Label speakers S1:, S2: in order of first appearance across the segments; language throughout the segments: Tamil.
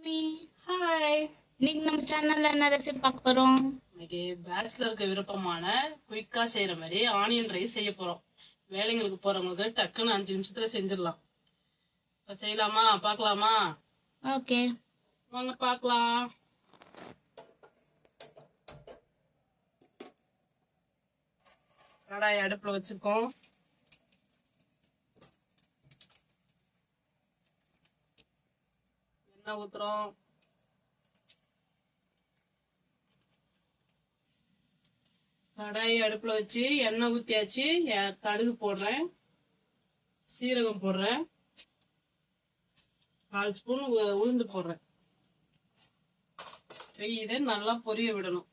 S1: ஹாய்,
S2: இன்னைக்கு நம்ம சேனல்ல என்ன ரெசிபி பார்க்க போறோம்?
S1: இன்னைக்கு பேச்சுலருக்கு விருப்பமான குயிக்கா செய்யற மாதிரி ஆனியன் ரைஸ் செய்ய போறோம். வேலைங்களுக்கு போறவங்களுக்கு டக்குன்னு 5 நிமிஷத்துல செஞ்சிடலாம். இப்ப செய்யலாமா, பார்க்கலாமா?
S2: ஓகே,
S1: வாங்க பார்க்கலாம். கடாய் அடுப்புல வச்சிருக்கோம். எண்ணெய் ஊத்துறோம். கடாய் அடுப்புல வச்சு எண்ணெய் ஊத்தியாச்சு. கடுகு போடுறேன், சீரகம் போடுறேன், 4 ஸ்பூன் உளுந்து போடுறேன். இதை நல்லா பொரிய விடணும்.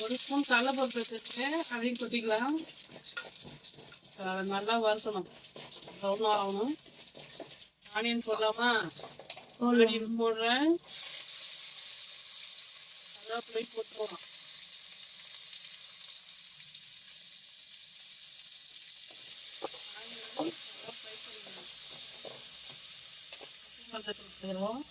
S1: ஒரு ஸ்பூன் கடலைப்பருப்பு எடுத்துட்டு அதையும் கொட்டிக்கலாம். நல்லா வறுக்கணும், ப்ரௌன் ஆகணும். ஆனியன் போடலாமா? ஆனியன் போடுறேன். கருவேப்பிலை போட்டுருவோம். போட்டுருவோம்.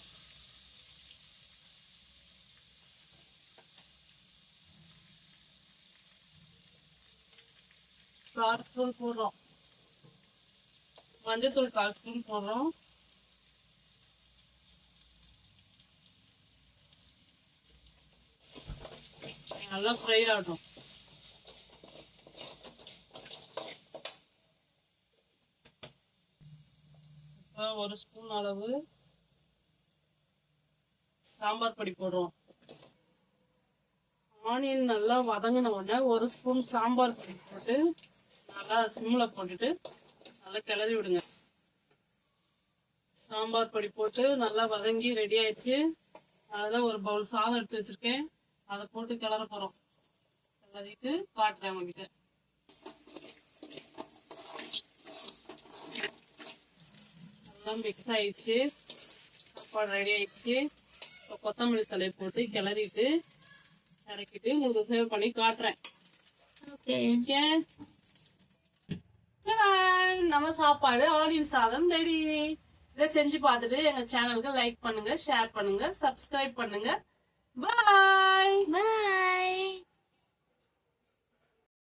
S1: கால் ஸ்பூன் போடுறோம். மஞ்சத்தூள் 1/4 ஸ்பூன் போடுறோம். நல்லா ஃப்ரை ஆகட்டும். இப்போ 1 ஸ்பூன் அளவு சாம்பார் பொடி போடுறோம். ஆனியன் நல்லா வதங்கின உடனே 1 ஸ்பூன் சாம்பார் பொடி போட்டு நல்லா சிம்மில் போட்டுட்டு நல்லா கிளறி விடுங்க. சாம்பார் பொடி போட்டு நல்லா வதங்கி ரெடி ஆயிடுச்சு. அதில் ஒரு பவுல் சாதம் எடுத்து வச்சிருக்கேன், அதை போட்டு கிளற போகிறோம். கிளறிட்டு காட்டுறேன் உங்ககிட்ட. நல்லா மிக்ஸ் ஆயிடுச்சு, சாப்பாடு ரெடி ஆயிடுச்சு. இப்போ கொத்தமல்லி தலையை போட்டு கிளறிட்டு இறக்கிட்டு உங்களுக்கு சேவ் பண்ணி காட்டுறேன்.
S2: ஓகே,
S1: நம்ம சாப்பாடு ஆனியன் சாதம் ரெடி. இதை செஞ்சு பார்த்துட்டு எங்க சேனலுக்கு லைக் பண்ணுங்க, ஷேர் பண்ணுங்க, சப்ஸ்கிரைப் பண்ணுங்க. பாய்
S2: பாய்.